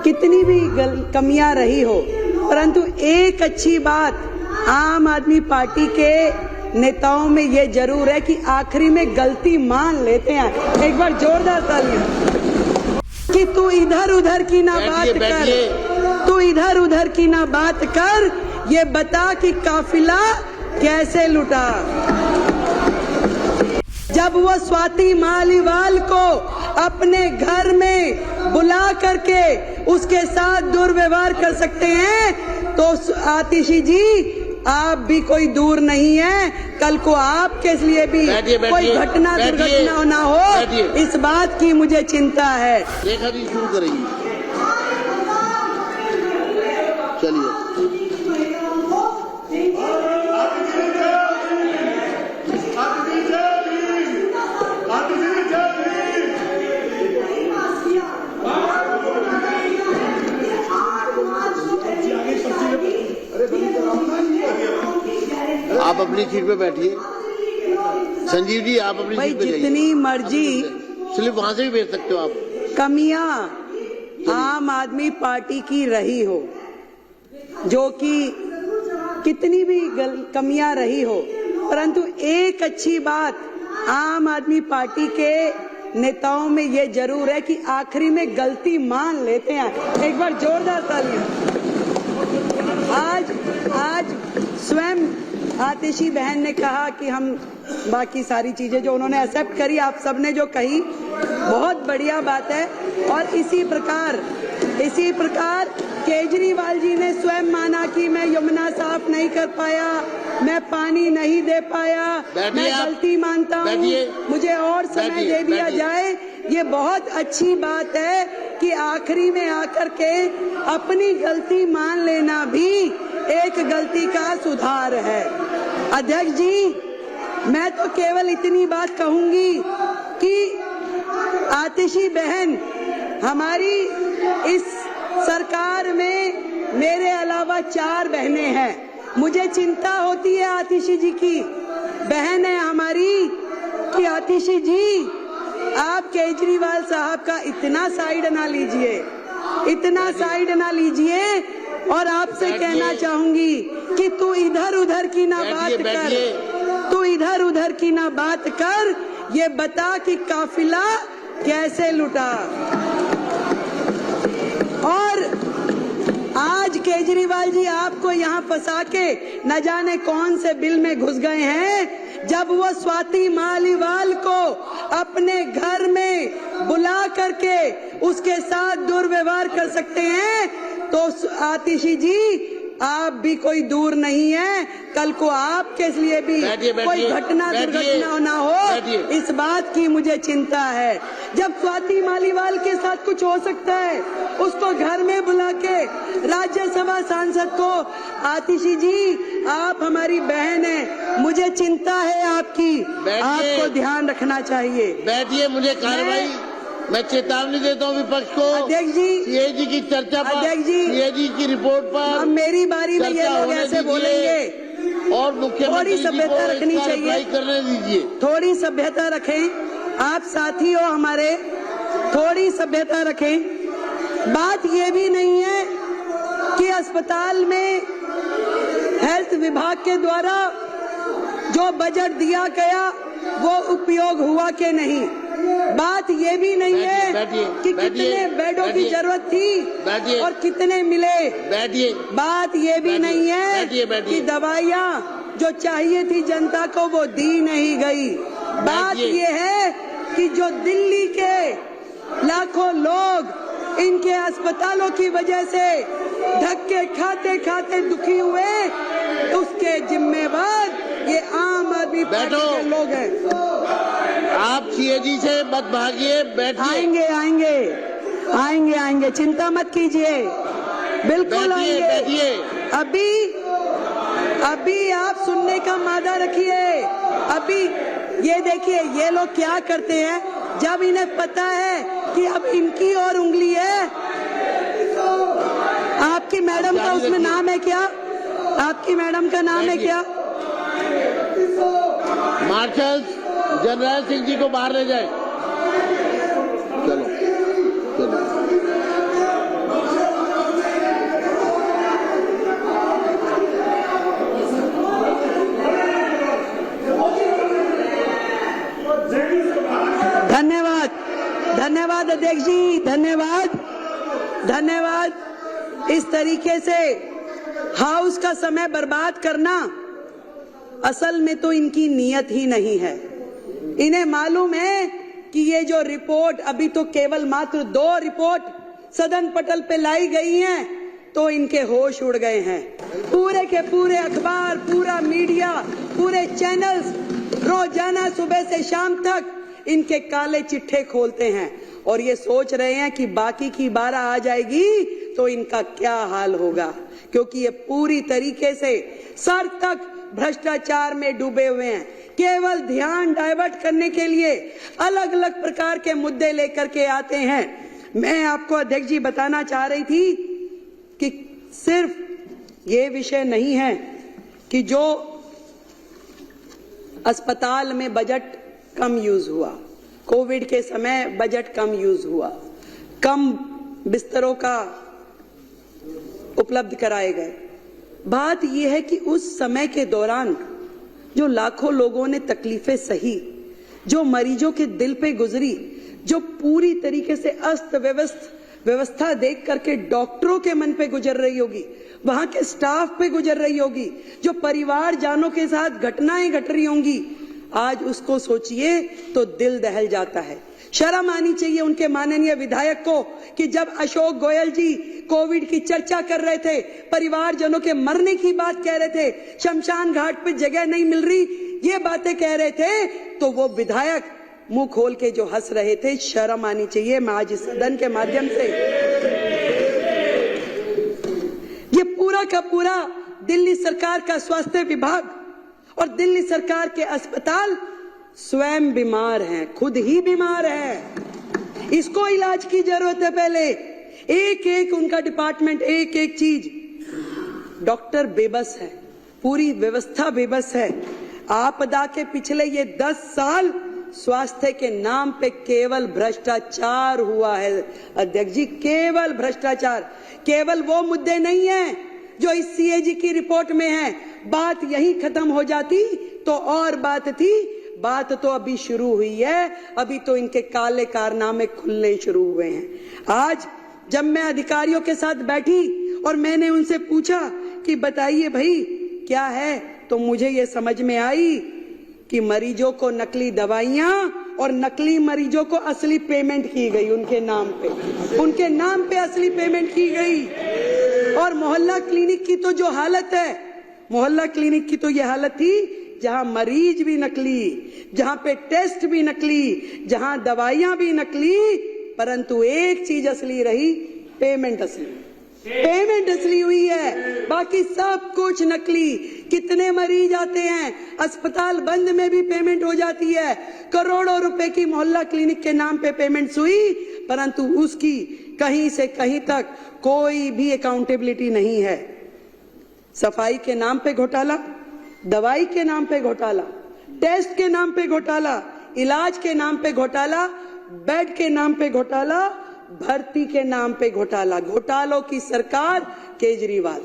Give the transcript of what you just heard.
कितनी भी कमियां रही हो, परंतु एक अच्छी बात आम आदमी पार्टी के नेताओं में ये जरूर है कि आखिरी में गलती मान लेते हैं। एक बार जोरदार तालियां। कि तू इधर उधर की ना बात कर, तू इधर उधर की ना बात कर, ये बता कि काफिला कैसे लुटा। जब वो स्वाति मालीवाल को अपने घर में बुला करके उसके साथ दुर्व्यवहार कर सकते हैं, तो आतिशी जी आप भी कोई दूर नहीं है। कल को आपके लिए भी कोई घटना दुर्घटना ना हो, इस बात की मुझे चिंता है। रेखा जी शुरू करेंगी, चलिए। आप अपनी सीट पे बैठिए। संजीव जी आप अपनी सीट पे जाइए। जितनी मर्जी स्लिप वहां से भी भेज सकते हो आप। कमियां आम आदमी पार्टी की रही हो, जो कि कितनी भी कमियां रही हो, परंतु एक अच्छी बात आम आदमी पार्टी के नेताओं में ये जरूर है कि आखिरी में गलती मान लेते हैं। एक बार जोरदार तालियां। आज स्वयं आतिशी बहन ने कहा कि हम बाकी सारी चीजें जो उन्होंने एक्सेप्ट करी, आप सबने जो कही बहुत बढ़िया बात है। और इसी प्रकार केजरीवाल जी ने स्वयं माना कि मैं यमुना साफ नहीं कर पाया, मैं पानी नहीं दे पाया, मैं गलती मानता हूँ, मुझे और समय दे दिया जाए। ये बहुत अच्छी बात है कि आखिरी में आकर के अपनी गलती मान लेना भी एक गलती का सुधार है। अध्यक्ष जी, मैं तो केवल इतनी बात कहूंगी कि आतिशी बहन, हमारी इस सरकार में मेरे अलावा 4 बहनें हैं। मुझे चिंता होती है आतिशी जी की, बहन है हमारी, कि आतिशी जी आप केजरीवाल साहब का इतना साइड ना लीजिए, और आपसे कहना चाहूंगी कि तू इधर उधर की ना बात कर, ये बता कि काफिला कैसे लुटा। और आज केजरीवाल जी आपको यहाँ फंसा के न जाने कौन से बिल में घुस गए हैं। जब वो स्वाति मालीवाल को अपने घर में बुला करके उसके साथ दुर्व्यवहार कर सकते हैं, तो आतिशी जी आप भी कोई दूर नहीं है। कल को आपके लिए भी कोई घटना दुर्घटना ना हो, इस बात की मुझे चिंता है। जब स्वाति मालीवाल के साथ कुछ हो सकता है, उसको घर में बुला के राज्यसभा सांसद को, आतिशी जी आप हमारी बहन हैं, मुझे चिंता है आपकी, आपको ध्यान रखना चाहिए। बैठिए, मुझे कार्रवाई, मैं चेतावनी देता हूँ विपक्ष को। अध्यक्ष जी, सीएजी की चर्चा पर, अध्यक्ष जी, सीएजी की रिपोर्ट पर अब मेरी बारी में ये लोग ऐसे बोलेंगे, और मुख्यमंत्री थोड़ी सभ्यता रखनी चाहिए, करने दीजिए। थोड़ी सभ्यता रखें। आप साथी हो हमारे, थोड़ी सभ्यता रखें। बात ये भी नहीं है कि अस्पताल में हेल्थ विभाग के द्वारा जो बजट दिया गया वो उपयोग हुआ कि नहीं। बात ये भी नहीं है कि कितने बेडों की जरूरत थी और कितने मिले। बात ये भी नहीं है कि दवाइयाँ जो चाहिए थी जनता को वो दी नहीं गई। बात ये है कि जो दिल्ली के लाखों लोग इनके अस्पतालों की वजह से धक्के खाते खाते दुखी हुए, उसके जिम्मेवार ये आम आदमी पार्टी के लोग हैं। आप सीएजी से मत भागिए, बैठिए। आएंगे, चिंता मत कीजिए, बिल्कुल आएंगे। अभी आप सुनने का मादा रखिए। अभी ये देखिए, ये लोग क्या करते हैं, जब इन्हें पता है कि अब इनकी और उंगली है। आपकी मैडम का उसमें नाम है क्या? आपकी मैडम का नाम है क्या? मार्शल जनरल सिंह जी को बाहर ले जाए। चलो। धन्यवाद। इस तरीके से हाउस का समय बर्बाद करना असल में तो इनकी नीयत ही नहीं है। इन्हें मालूम है कि ये जो रिपोर्ट अभी तो केवल मात्र 2 रिपोर्ट सदन पटल पे लाई गई हैं तो इनके होश उड़ गए हैं। पूरे के पूरे अखबार, पूरा मीडिया, पूरे चैनल्स रोजाना सुबह से शाम तक इनके काले चिट्ठे खोलते हैं और ये सोच रहे हैं कि बाकी की 12 आ जाएगी तो इनका क्या हाल होगा, क्योंकि ये पूरी तरीके से सर तक भ्रष्टाचार में डूबे हुए हैं। केवल ध्यान डाइवर्ट करने के लिए अलग अलग प्रकार के मुद्दे लेकर के आते हैं। मैं आपको अध्यक्ष जी बताना चाह रही थी कि सिर्फ ये विषय नहीं है कि जो अस्पताल में बजट कम यूज हुआ, कोविड के समय बजट कम यूज हुआ, कम बिस्तरों का उपलब्ध कराए गए। बात यह है कि उस समय के दौरान जो लाखों लोगों ने तकलीफें सही, जो मरीजों के दिल पे गुजरी, जो पूरी तरीके से अस्त व्यवस्था देख करके डॉक्टरों के मन पे गुजर रही होगी, वहां के स्टाफ पे गुजर रही होगी, जो परिवार जानों के साथ घटनाएं घट रही होंगी, आज उसको सोचिए तो दिल दहल जाता है। शर्म आनी चाहिए उनके माननीय विधायक को कि जब अशोक गोयल जी कोविड की चर्चा कर रहे थे, परिवारजनों के मरने की बात कह रहे थे, शमशान घाट पे जगह नहीं मिल रही, ये बातें कह रहे थे, तो वो विधायक मुंह खोल के जो हंस रहे थे। शर्म आनी चाहिए। मैं आज इस सदन के माध्यम से ये पूरा का पूरा दिल्ली सरकार का स्वास्थ्य विभाग और दिल्ली सरकार के अस्पताल स्वयं बीमार हैं, खुद ही बीमार हैं। इसको इलाज की जरूरत है। पहले एक एक उनका डिपार्टमेंट, एक एक चीज, डॉक्टर बेबस है, पूरी व्यवस्था बेबस है। आपदा के पिछले ये 10 साल स्वास्थ्य के नाम पे केवल भ्रष्टाचार हुआ है अध्यक्ष जी, केवल भ्रष्टाचार। केवल वो मुद्दे नहीं है जो इस सीएजी की रिपोर्ट में है। बात यही खत्म हो जाती तो और बात थी, बात तो अभी शुरू हुई है। अभी तो इनके काले कारनामे खुलने शुरू हुए हैं। आज जब मैं अधिकारियों के साथ बैठी और मैंने उनसे पूछा कि बताइए भाई क्या है, तो मुझे ये समझ में आई कि मरीजों को नकली दवाइयां और नकली मरीजों को असली पेमेंट की गई उनके नाम पे असली पेमेंट की गई। और मोहल्ला क्लिनिक की तो जो हालत है, मोहल्ला क्लिनिक की तो ये हालत थी जहां मरीज भी नकली, जहां पे टेस्ट भी नकली, जहां दवाइयां भी नकली, परंतु एक चीज असली रही, पेमेंट असली हुई है, बाकी सब कुछ नकली। कितने मरीज आते हैं, अस्पताल बंद में भी पेमेंट हो जाती है। करोड़ों रुपए की मोहल्ला क्लिनिक के नाम पे पेमेंट्स हुई, परंतु उसकी कहीं से कहीं तक कोई भी अकाउंटेबिलिटी नहीं है। सफाई के नाम पे घोटाला, दवाई के नाम पे घोटाला, टेस्ट के नाम पे घोटाला, इलाज के नाम पे घोटाला, बेड के नाम पे घोटाला, भर्ती के नाम पे घोटाला। घोटालों की सरकार केजरीवाल।